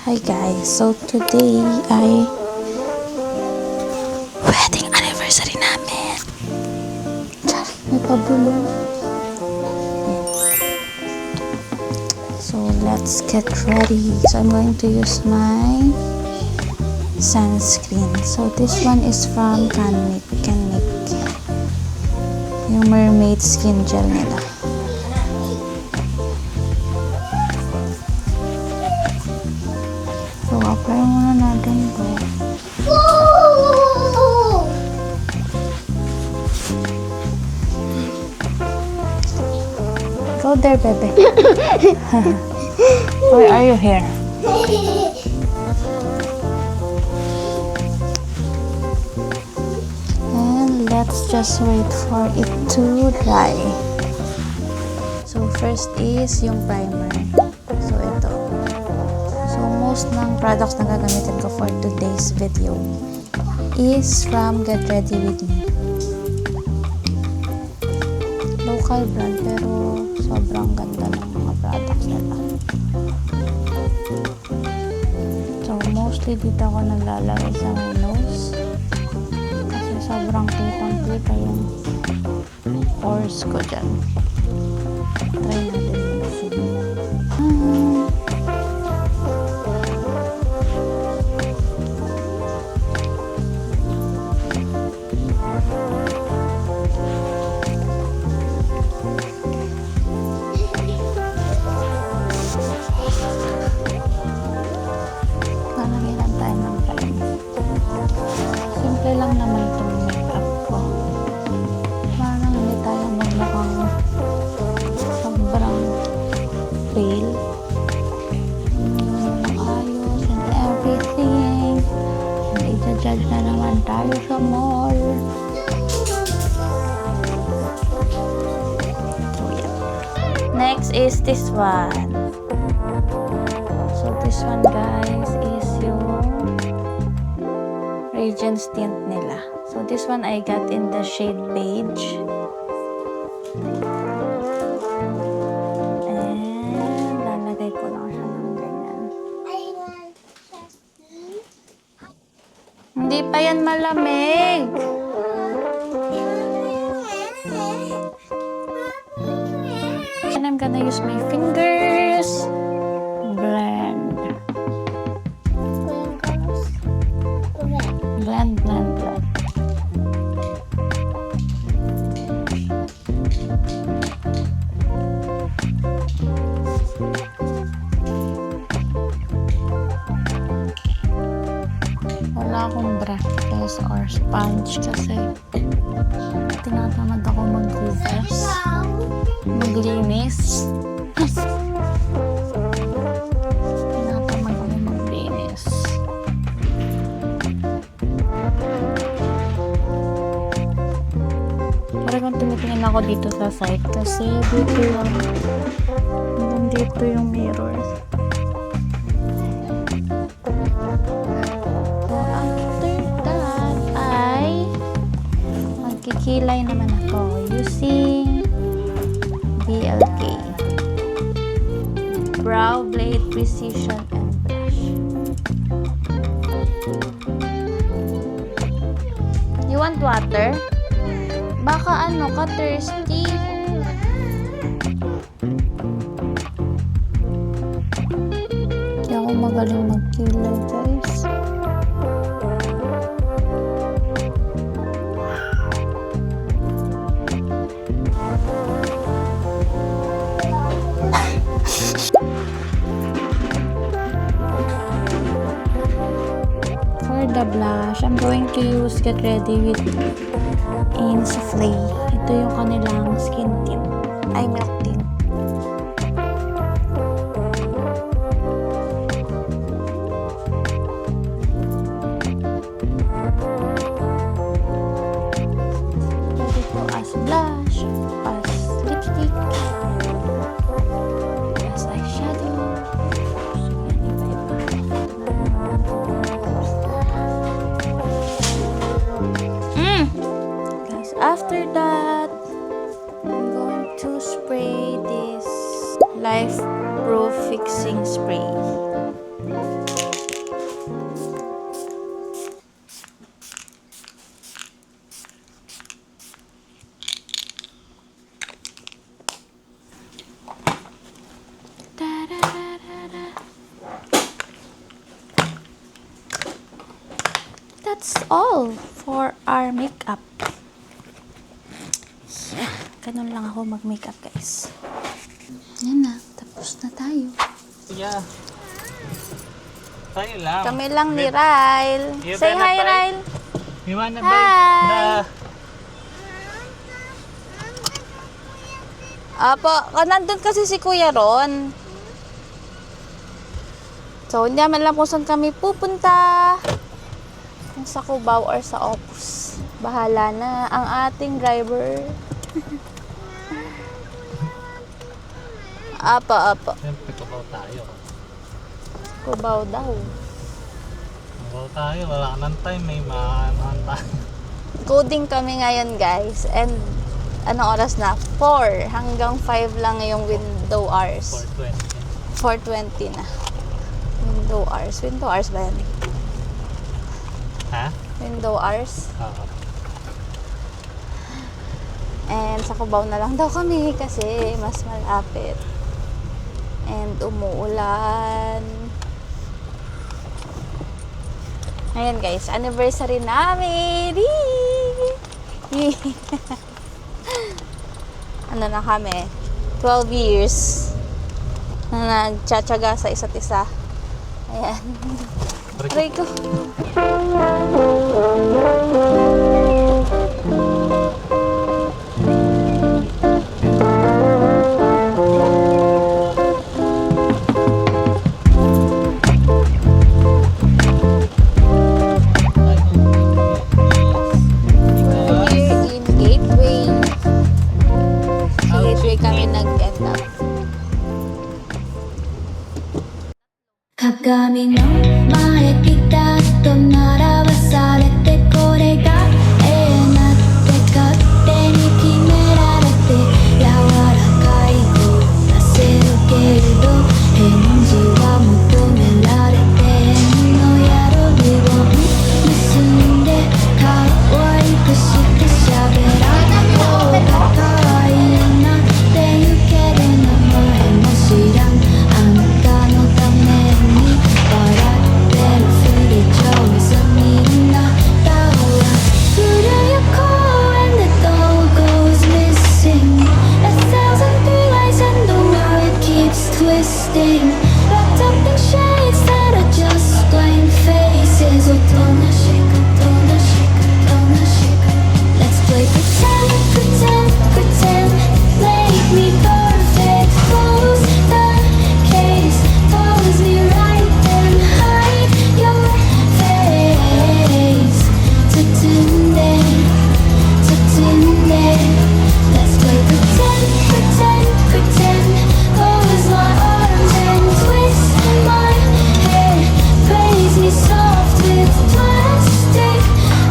Hi guys, so today ay wedding anniversary namin. Char, may pabulong. So let's get ready. So I'm going to use my sunscreen. So this one is from Canmake. Yung mermaid skin gel nila. So apply muna natin to. Go there, bebe. Why are you here? And let's just wait for it to dry. So first is yung primer. So ito. So most ng products na gagamitin ko for today's video is from Get Ready With Me. Local brand pero sobrang ganda ng mga products nila. So mostly dito ako naglalagay sa my nose kasi sobrang kitang-kita yung pores ko dyan. Try natin mag-film. Nalagyan tayo ng primer. Simple lang naman itong makeup ko. Parang hindi tayo magmukhang sobrang pale. Ayos and everything. Hindi judge na naman tayo sa mall. So yeah. Next is this one. So this one guys is yung Radiance tint nila. So this one I got in the shade beige. And lalagay ko lang siya ng ganyan. Hindi pa yan malamig. And I'm gonna use my fingers. Blend. Blend, blend, blend. Wala akong brushes or sponge kasi tinatamad ako mag-hugas, maglinis. Tinatamad ako maglinis. Parang tumitingin ako dito sa site kasi dito lang. Nandito yung mirror. So after that ay magkikilay naman ako using BLK Brow Blade Precision and Brush. You want water? Baka ano ka thirsty? Hindi ako magaling magkilay guys. For the blush, I'm going to use Get Ready With Insuflé. Ito yung kanilang skin tint. Ay, milk tint. Pwede ko as blush, as lipstick, as eyeshadow. So, yan, iba-iba. After that, I'm going to spray that's all for our makeup. Yeah, ganun lang ako mag-makeup, guys. Yan na, tapos na tayo. Yeah. Tayo lang. Kami lang ni Ryle. You Say wanna hi, buy? Ryle. You wanna Hi. buy the... Apo, nandun kasi si Kuya Ron. So, hindi naman lang kung saan kami pupunta. Kung sa Cubao or sa Opus. Bahala na ang ating driver. Apa. Siyempre, kubaw tayo. Cubao daw. Kubaw tayo, wala nang time, may maanohan tayo. Coding kami ngayon, guys. And, anong oras na? 4 hanggang 5 lang yung window hours. 4:20 na. Window hours. Window hours ba yan? Ha? Window hours. Oo. And sa Cubao na lang daw kami kasi mas malapit. And umuulan. Ngayon guys, anniversary namin! Yee! Ano na kami? 12 years na nagtsatsaga sa isa't isa. Ayan. Aray ko. Here in Gateway. Sa Gateway kami nag-end up. 鏡の前ピタッと並ばされてこれがなって勝手に決められて柔らかい声出せるけれど返事は求められて変のやるリボン結んで可愛くして喋らない方が可愛いなって言うけど名前も知らんあんたのために笑ってるふり上手みんなだわ古い公園で dog goes missing A thousand blue lights and the world keeps twisting Wrapped up in shades that are just blank faces おとなしくおとなしくおとなしく Let's play pretend, pretend, pretend Make me perfect Close the case Pose me right and hide your face 包んで Let's play pretend, pretend, pretend Close my arms and twist my hair Praise me soft with plastic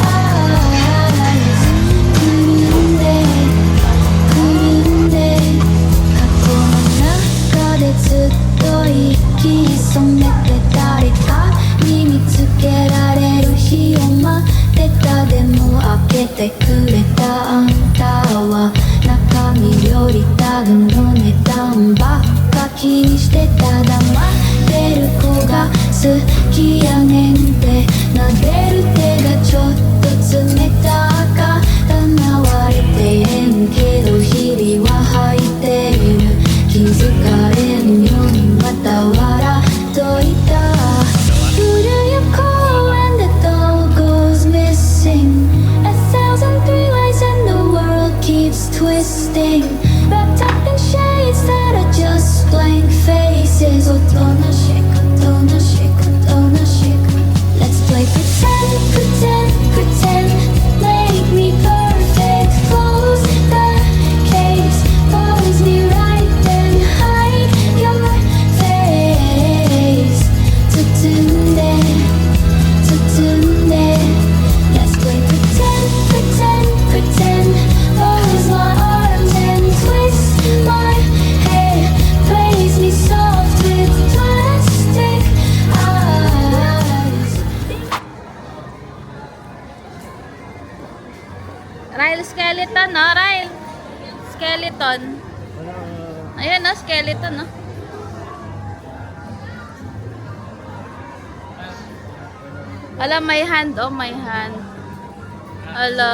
eyes くるんで過去の中でずっと息潜めて誰かに見つけられる日を待ってたでも開けてくれたあんたは中身より多分の値段ばっか気にしてた黙ってる子が好きやねんって撫でる手がちょっと冷たかったなわれてへんけど日々は吐いている気づかれんようにまた笑っといた古い公園で dog goes missing A thousand three lights and the world keeps twisting Wrapped up in shades that are just blank faces おとなしくおとなしくおとなしく Let's play pretend, pretend, pretend Make me perfect Close the case Pose me right and hide your face 包んで Let's play pretend, pretend, pretend Close my arms and twist my hair Praise me soft with plastic eyes Ryle, skeleton, no? Ryle. Skeleton. Ayan, no? Skeleton, no? Ala, may hand. Oh, may hand. Ala.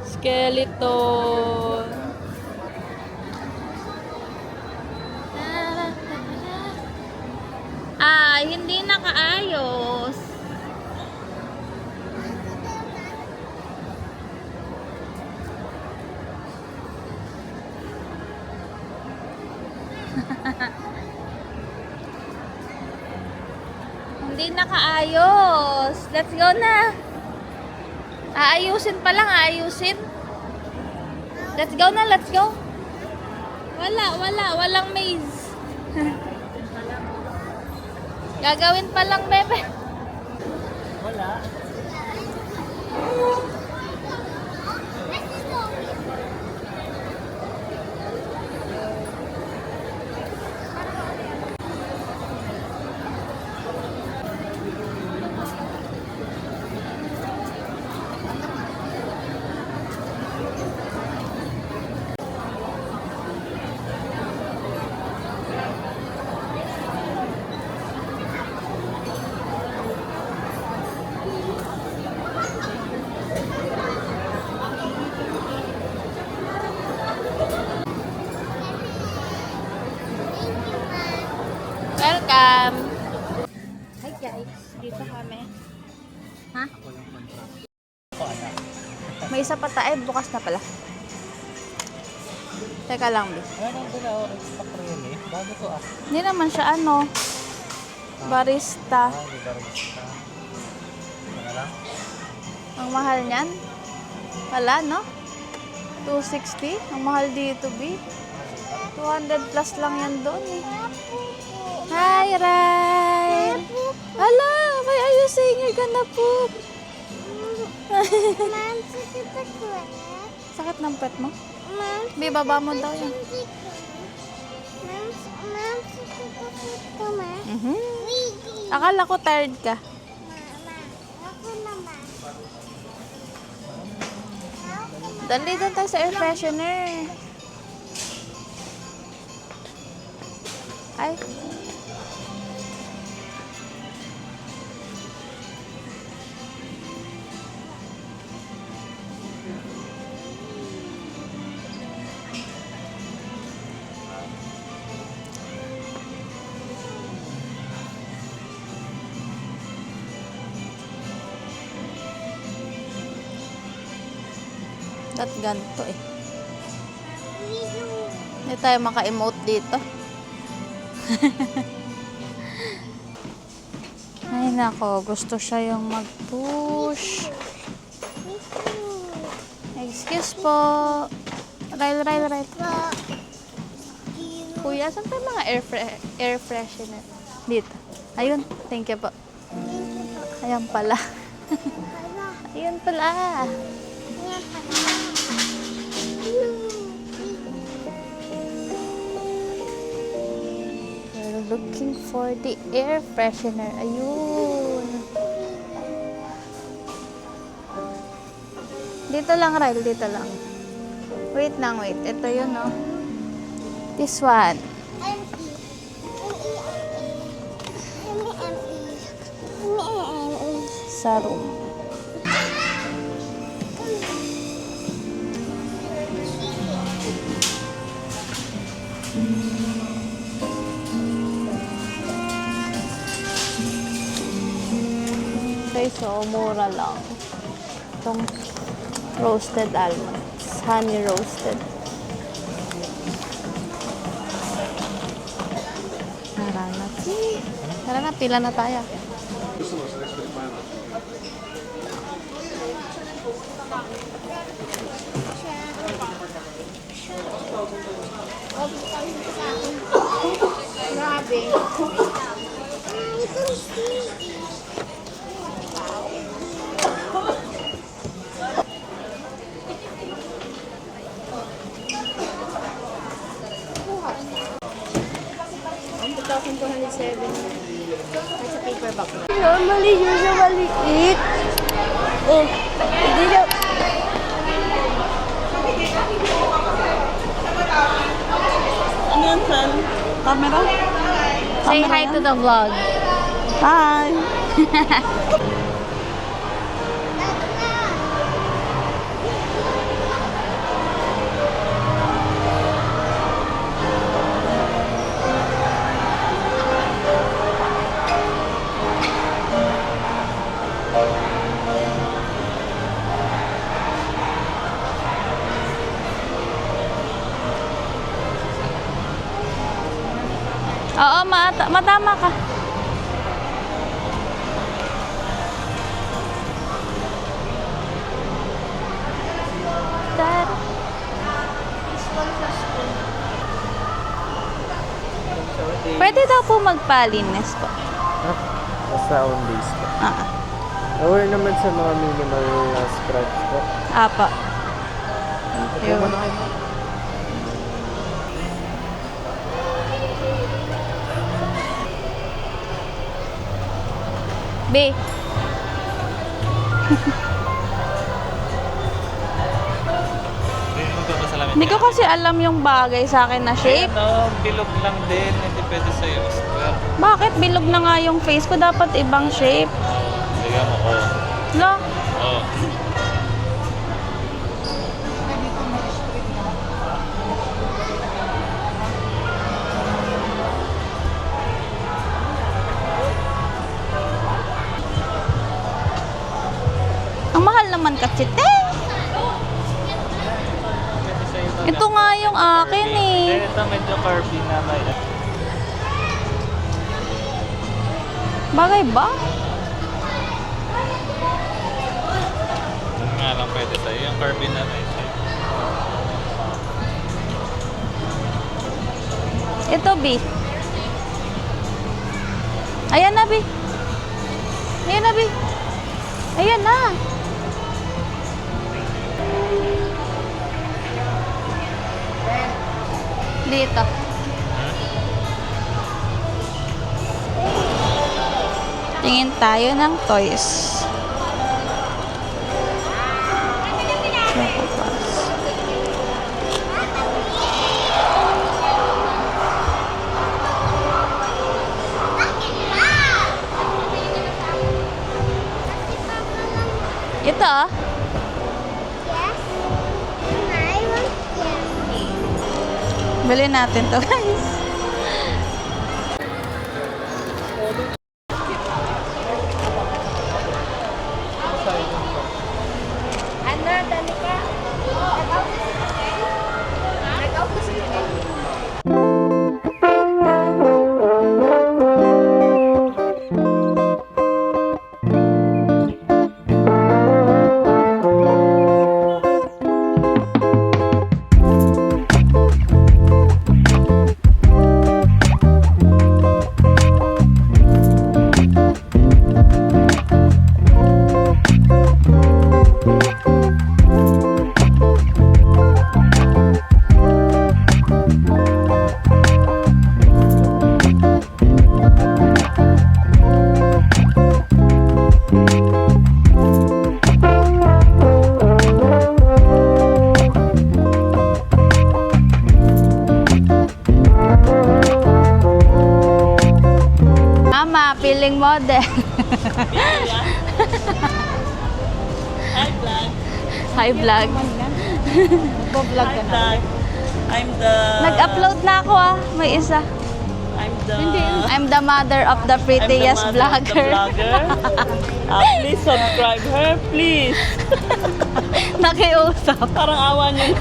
Skeleton. Hindi nakaayos. Hindi nakaayos. Let's go na. Aayusin pa lang, aayusin. Let's go na, let's go. Walang maze. Gagawin pa lang, bebe. Wala. Welcome. Hi guys, dito kami. Ha? Ako yung contract. Ako anak. May isa pa tayo, bukas na pala. Teka lang, be. Ano ba ako stock rin eh? Bago to ah. Hindi naman siya barista. Di ba rin siya? Ano lang? Ang mahal niyan. Wala, no? 260. Ang mahal dito, be. 200 plus lang yan doon eh. Hi, Ray! Hala, may are you saying ka na po? Ma'am, sakit ako eh. Sakit ng pet mo? Ma'am, Be, baba mo daw yan. ma'am, sakit ako, ma'am. Wait, Akala ko tired ka. mama, ako naman. Dali doon tayo sa air freshener. Ay. Ganito eh. Hindi tayo maka-emote dito. Ay nako, gusto siya yung mag-push. Excuse po. Rail. Kuya, saan pa yung mga air freshener? Dito. Ayun, thank you po. Ayan pala. Ayun pala. We're looking for the air freshener. Ayun. Dito lang, Ryle. Dito lang. Wait. Ito yun, no? This one. Sa room. Okay, so mura lang. Itong roasted almonds. Honey roasted. Tara na, pila na tayo. Grabe. Normally, usually eat. Oh, hindi na. Ano yan, San? Camera? Say hi to the vlog. Hi! Oo, matama ka. That, pwede daw po magpalinis po. Basta on days po. Ah, Aware naman sa mga minimal na scratch po. apa. Thank you. B. Hindi ko kasi alam yung bagay sa akin na shape. Ano, bilog lang din. Hindi pwede sa'yo square. Bakit bilog na nga yung face ko? Dapat ibang shape. Sige mo, oh. No? Oh. Ang mahal naman kasi, te. Ito nga yung akin eh. Ito medyo curvy na may. Bagay ba? Yun nga lang pwede sa'yo. Yung curvy na may. Ito, B. Ayan na, B. Ayan na, B. Ayan na. Dito. Tingin tayo ng toys. Choco Puffs. Ito ah. Yes. I want candy. Bili natin to, guys. Ano, dali ka? Nag-out ko sa Mama, feeling model. Hi, vlog. Hi, vlog. Vlog ka na. I'm the... Nag-upload na ako ah. May isa. I'm the... I'm the mother of the prettiest I'm the mother of the vlogger. vlogger. Please subscribe her, please. Nakiusap. Parang awa niyo.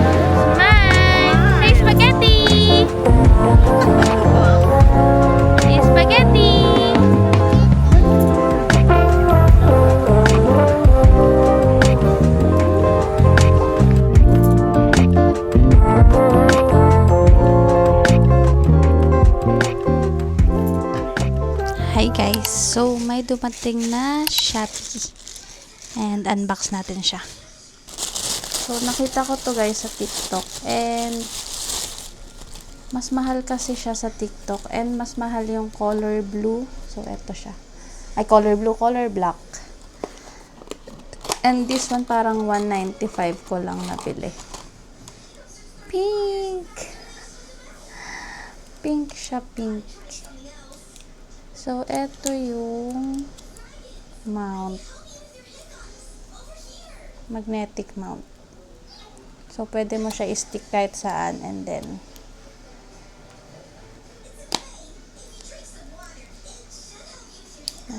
Smile! Say spaghetti! Guys, so may dumating na Shopee. And unbox natin siya. So nakita ko to guys sa TikTok. And mas mahal kasi siya sa TikTok. And mas mahal yung color blue. So eto siya. Ay, color blue, color black. And this one parang 195 ko lang nabili. Pink! Pink siya, pink. So, eto yung mount. Magnetic mount. So, pwede mo siya i-stick kahit saan and then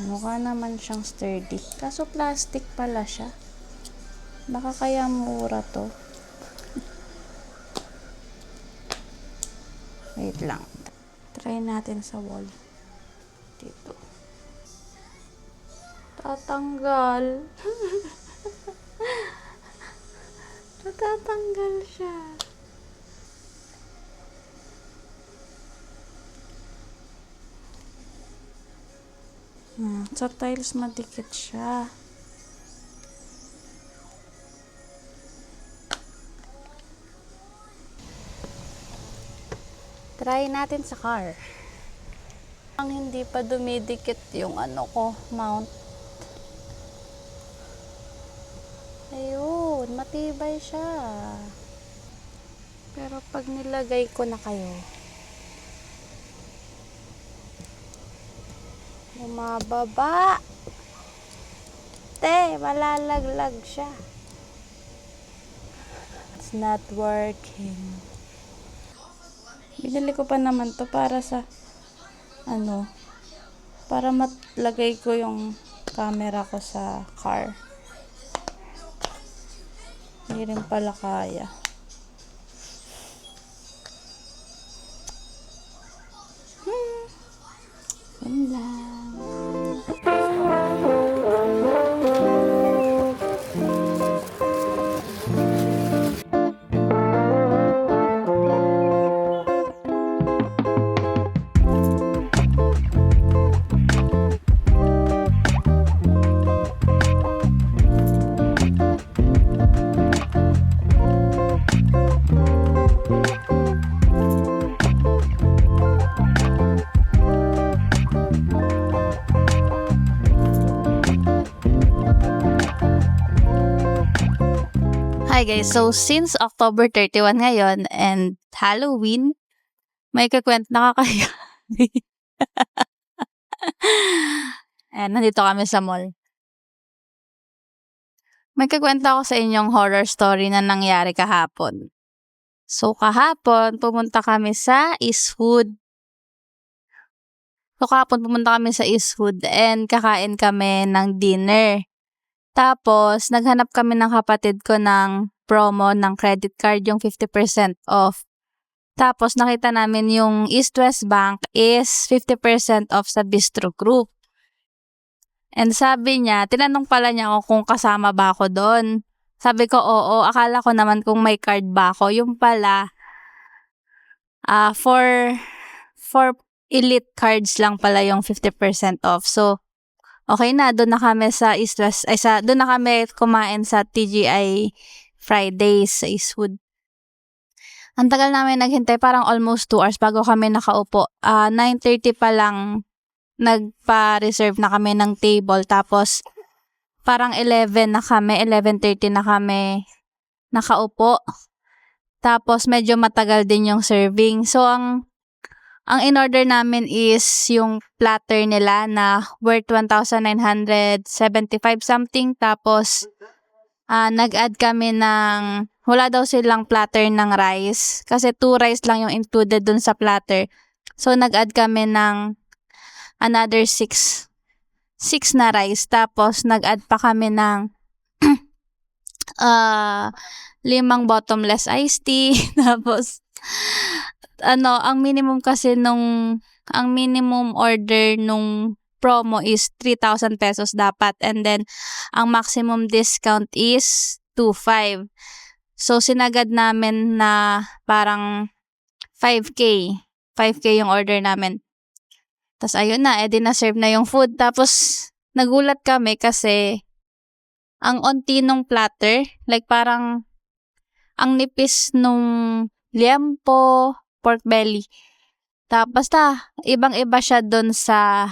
mukha naman siyang sturdy. Kaso plastic pala siya. Baka kaya mura to. Wait lang. Try natin sa wall. Dito. Tatanggal. Tatanggal siya. Sa tiles madikit siya. Try natin sa car. Ang hindi pa dumidikit yung ano ko, mount. Ayun, matibay siya. Pero pag nilagay ko na kayo, bumababa. Malalaglag siya. It's not working. Binili ko pa naman to para sa para matlagay ko yung camera ko sa car. Hindi rin pala kaya. Yun lang. Hi guys, so since October 31 ngayon and Halloween, may kakwent nakakaya. And nandito kami sa mall. May kakwento ako sa inyong horror story na nangyari kahapon. So kahapon, pumunta kami sa Eastwood. And kakain kami ng dinner. Tapos, naghanap kami ng kapatid ko ng promo ng credit card, yung 50% off. Tapos, nakita namin yung East West Bank is 50% off sa Bistro Group. And sabi niya, tinanong pala niya ako kung kasama ba ako doon. Sabi ko, oo. Akala ko naman kung may card ba ako. Yung pala, for elite cards lang pala yung 50% off. So, okay na, doon na kami sa East West, doon na kami kumain sa TGI Fridays sa Eastwood. Ang tagal namin naghintay, parang almost 2 hours bago kami nakaupo. 9:30 pa lang nagpa-reserve na kami ng table. Tapos, parang 11:30 na kami nakaupo. Tapos, medyo matagal din yung serving. So, ang in-order namin is yung platter nila na worth 1,975 something. Tapos, nag-add kami ng, wala daw silang platter ng rice. Kasi 2 rice lang yung included dun sa platter. So, nag-add kami ng another 6 na rice. Tapos, nag-add pa kami ng 5 bottomless iced tea. Tapos, ang minimum order nung promo is 3,000 pesos dapat. And then, ang maximum discount is 2,500. So, sinagad namin na parang 5K yung order namin. Tapos ayun na, edi na-serve na yung food. Tapos nagulat kami kasi ang onti nung platter, like parang ang nipis nung liempo, pork belly. Tapos basta, ibang-iba siya dun sa,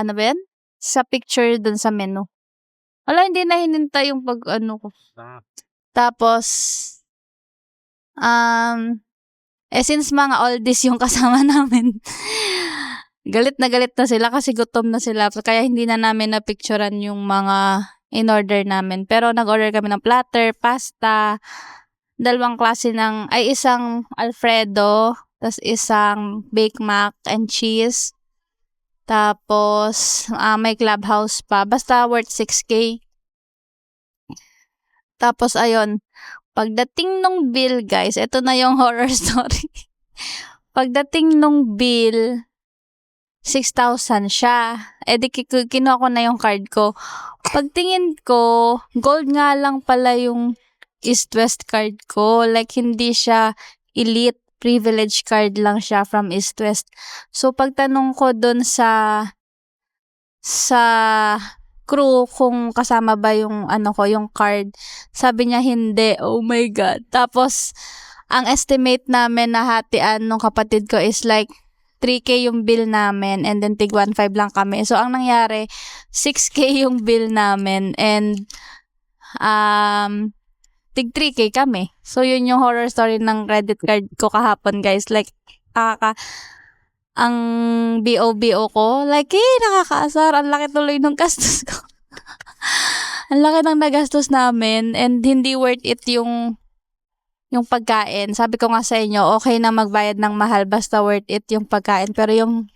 ano ba yan? Sa picture dun sa menu. Wala, hindi na hinintay yung pag-ano ko. Tapos, since mga oldies yung kasama namin, galit na sila kasi gutom na sila. Kaya hindi na namin na-picturean yung mga in-order namin. Pero nag-order kami ng platter, pasta, isang Alfredo, tas isang Bake Mac and cheese. Tapos, may clubhouse pa. Basta worth 6K. Tapos, ayun. Pagdating nung bill, guys, ito na yung horror story. Pagdating nung bill, 6,000 siya. Di kinuha ko na yung card ko. Pagtingin ko, gold nga lang pala yung East West card ko. Like, hindi siya elite. Privilege card lang siya from East West. So, pagtanong ko dun sa crew kung kasama ba yung yung card, sabi niya hindi. Oh my God. Tapos, ang estimate namin na hatian nung kapatid ko is like 3K yung bill namin and then tig 1.5 lang kami. So, ang nangyari, 6K yung bill namin and tig 3K kami. So, yun yung horror story ng credit card ko kahapon, guys. Like, ang BO ko, like, nakakaasar. Ang laki tuloy ng gastos ko. Ang laki ng nagastos namin and hindi worth it yung pagkain. Sabi ko nga sa inyo, okay na magbayad ng mahal basta worth it yung pagkain. Pero yung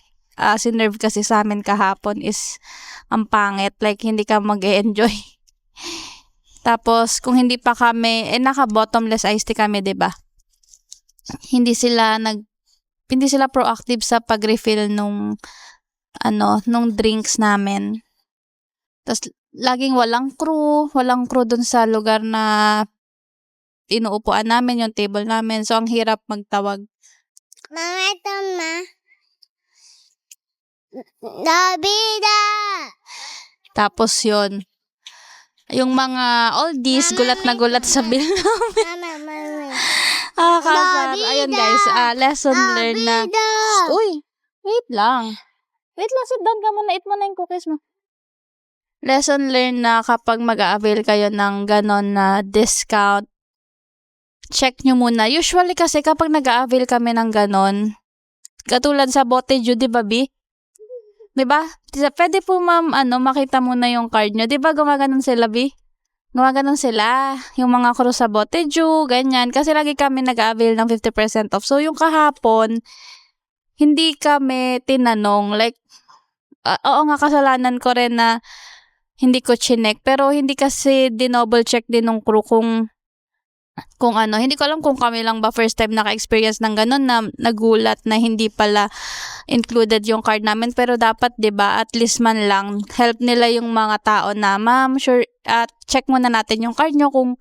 sinerve kasi sa amin kahapon is ang pangit. Like, hindi ka mag-e-enjoy. Tapos, kung hindi pa kami, naka-bottomless iced tea kami, diba? Hindi sila proactive sa pag-refill nung drinks namin. Tapos, laging walang crew dun sa lugar na inuupuan namin, yung table namin. So, ang hirap magtawag. Mama, ito ma. Dabida! Tapos, yung mga oldies, gulat na gulat sa bill namin. Mama. Kasar. Ayun guys, lesson learned na. Uy, wait lang. Sit down ka muna. Eat mo na yung cookies mo. Lesson learned na kapag mag-a-avail kayo ng ganon na discount, check nyo muna. Usually kasi kapag nag-a-avail kami ng ganon, katulad sa Bote Jude, diba, B? Diba? Pwede po ma'am, makita muna yung card nyo. Diba gumaganon sila, B? Gumaganon sila. Yung mga crew sa Bote Jude, ganyan. Kasi lagi kami nag-a-avail ng 50% off. So, yung kahapon, hindi kami tinanong. Like, oo nga, kasalanan ko rin na hindi ko chinek. Pero hindi kasi dinoble check din ng crew kung hindi ko alam kung kami lang ba first time naka-experience ng ganun na nagulat na hindi pala included yung card namin. Pero dapat, diba, at least man lang help nila yung mga tao na, ma'am, sure, check muna natin yung card nyo kung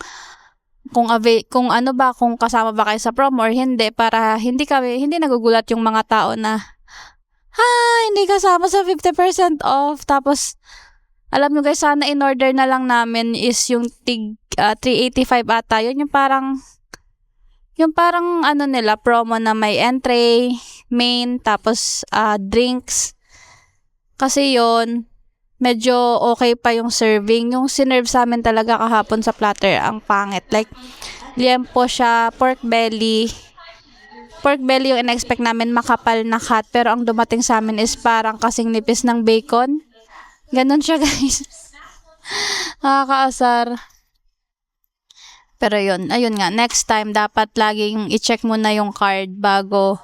kasama ba kayo sa promo or hindi, para hindi nagugulat yung mga tao na, hindi kasama sa 50% off. Tapos, alam nyo guys, sana in-order na lang namin is yung tig 385 ata. Yun yung parang nila, promo na may entree, main, tapos drinks. Kasi yun, medyo okay pa yung serving. Yung sinerve sa amin talaga kahapon sa platter, ang pangit. Like, liempo siya, pork belly yung in-expect namin makapal na cut. Pero ang dumating sa amin is parang kasing nipis ng bacon. Ganon siya guys. Nakakaasar. Pero ayun nga, next time dapat laging i-check mo na yung card bago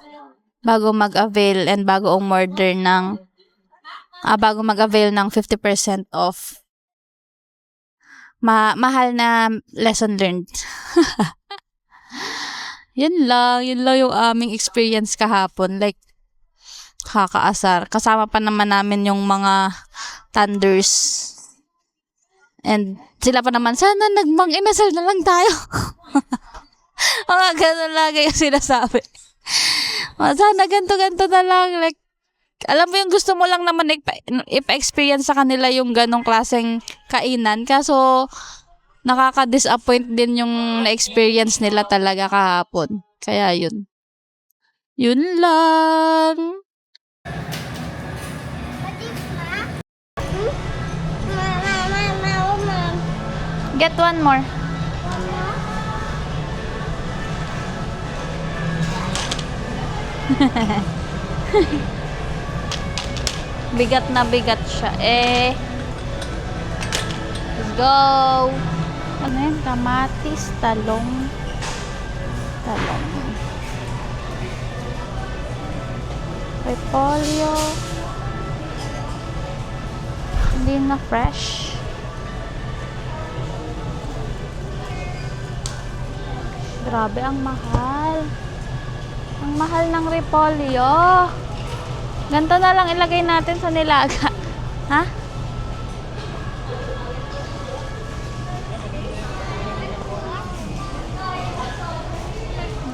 mag-avail and bago mag-avail ng 50% off. Mahal na lesson learned. Yun lang yung aming experience kahapon. Like, kakaasar. Kasama pa naman namin yung mga thunders. And sila pa naman, sana nagmang-inasal na lang tayo. Mga ganun lagi yung sinasabi. Sana ganto-ganto na lang. Like, alam mo yung gusto mo lang naman ipa-experience sa kanila yung ganong klaseng kainan. Kaso, nakaka-disappoint din yung na-experience nila talaga kahapon. Kaya yun. Yun lang. Get one more. Bigat na bigat siya. Let's go. Ano yun? Kamatis, talong. Repolyo. Hindi na fresh. Grabe, ang mahal. Ang mahal ng repolyo. Ganito na lang ilagay natin sa nilaga. Ha?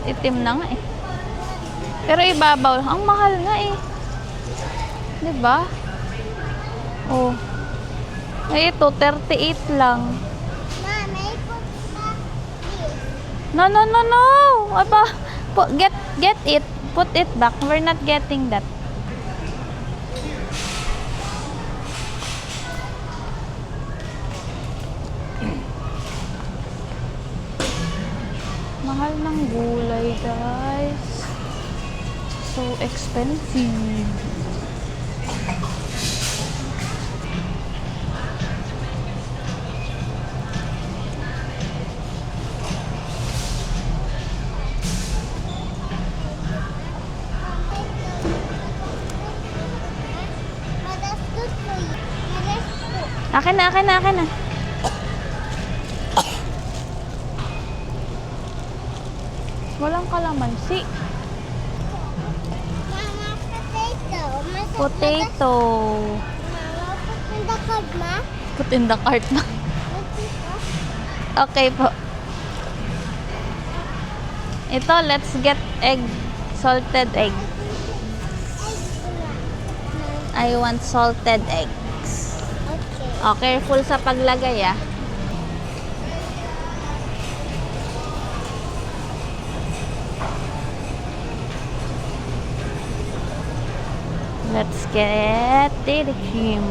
Itim na nga eh. Pero ibabaw. Ang mahal nga eh. Diba? Oh. Ay, ito, 38 lang. No. Aba, get it. Put it back. We're not getting that. Mahal ng gulay, guys. So expensive. Akin na. Walang kalamansi. Mama, potato. Potato. Mama, put in the card, ma. Put in the cart na. Okay po. Ito, let's get egg. Salted egg. I want salted eggs. Okay. Careful sa paglagay ah. Let's get dairy cream.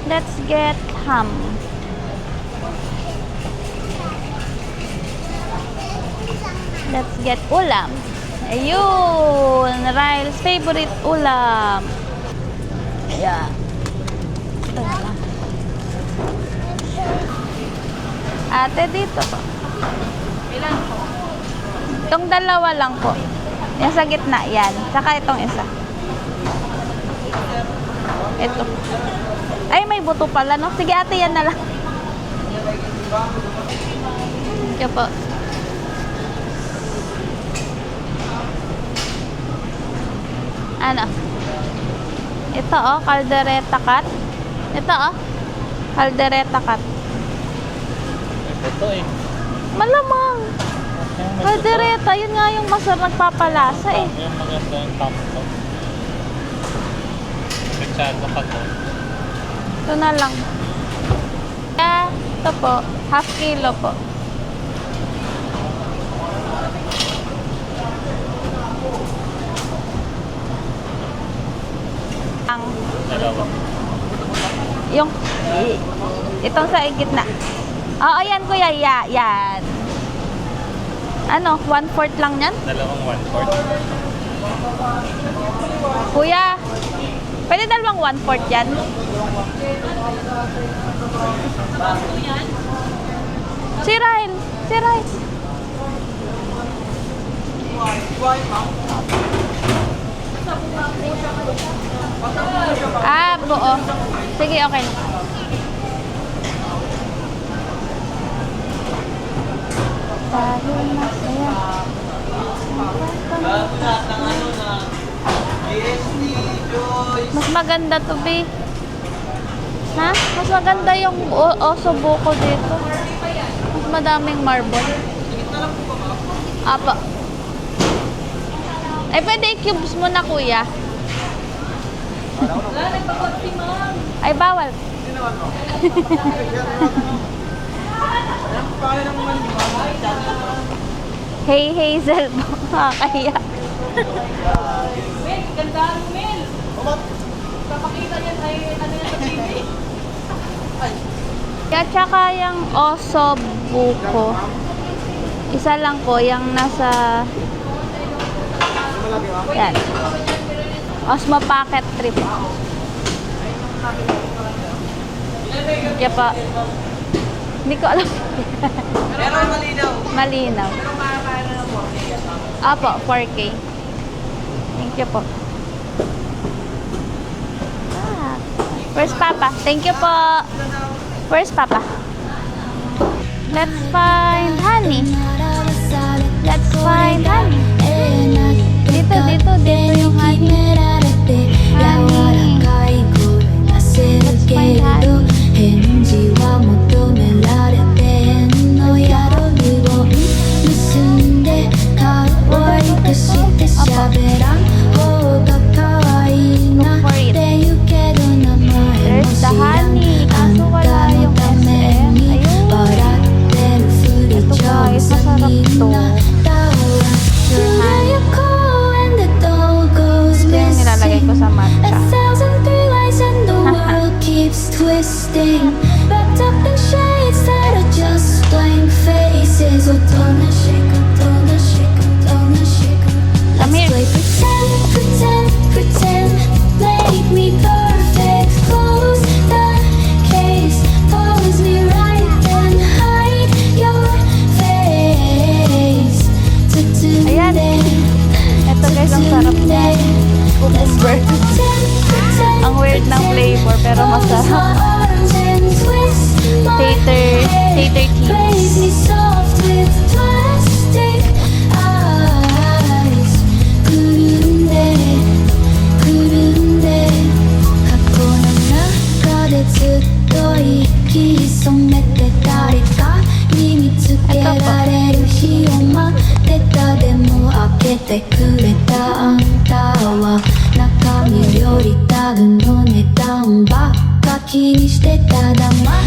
Let's get ham. Let's get ulam. Ayun, Ryle's favorite ulam. Yeah. Ito na lang. Ate, dito po. Ilan po? Itong dalawa lang po. Yung sa gitna, yan. Saka itong isa. Ito. Ay, may buto pala, no? Sige, ate, yan na lang. Thank you po. Ano? Ito, oh, caldereta cut. Ito, oh, caldereta cut. Ito eh. Malamang. Caldereta, yun nga yung masarap nagpapalasa eh. Yung maganda yung tampo. Mechado ka to. Ito na lang. Ito po, half kilo po. Ang Dalawa. itong sa gitna. Oo, yan kuya, yan. Ano, 1/4 lang yan? Dalawang 1/4. Kuya, pwede dalawang 1/4 yan? Si Ryle. Buo. Sige, okay. Dahil masaya. Mas maganda to be. Ha? Mas maganda yung oso buko dito. Mas madaming marble. Apa. Ay, pwede i-cubes mo na, kuya. Ay, bawal. Hey, Hazel. Nakakaya. Mel, ganda mo, Mel. Papakita niya ay ano yan sa TV. At saka yung oso buko. Isa lang po, yung nasa... Yan. Osmo Packet Trip. Kaya pa. Hindi ko alam. Pero malinaw. Malinaw. Pero para na po. Apo, 4K. Thank you po. Ah. Where's Papa? Thank you po. Where's Papa? Let's find honey. Let's find honey. Dito yung honey. Honey. Let's find honey. 返事は求められて変の宿りを結んで可愛くして喋らん方が可愛いなって言うけど名前も There's 知 the らん honey. あん Kaso た wala の yung ため SM. に Ayun. 笑ってるふり Ito 上 guys, 手 masarap に to. なったわ暗い公園で dog goes Ito yung nilalagay ko sa A matcha. thousand three lights and the world keeps twisting. Wrapped up in shades that are just blank faces. Oh, don't shake, don't shake, don't shake. Come here. Let's play pretend, pretend, pretend. Make me perfect. Close the case. Pose me right and hide your face. Ayan. Ito guys, ang sarap niya. Cucumber. Ang weird ng flavor pero masarap. Tater cheese. Crazy soft with plastic eyes. くるんでくるんで箱の中でずっと息潜めて誰かに見つけられる日を待ってたでも開けてくれたあんたは中身よりタグの値段ばっか気にしてただま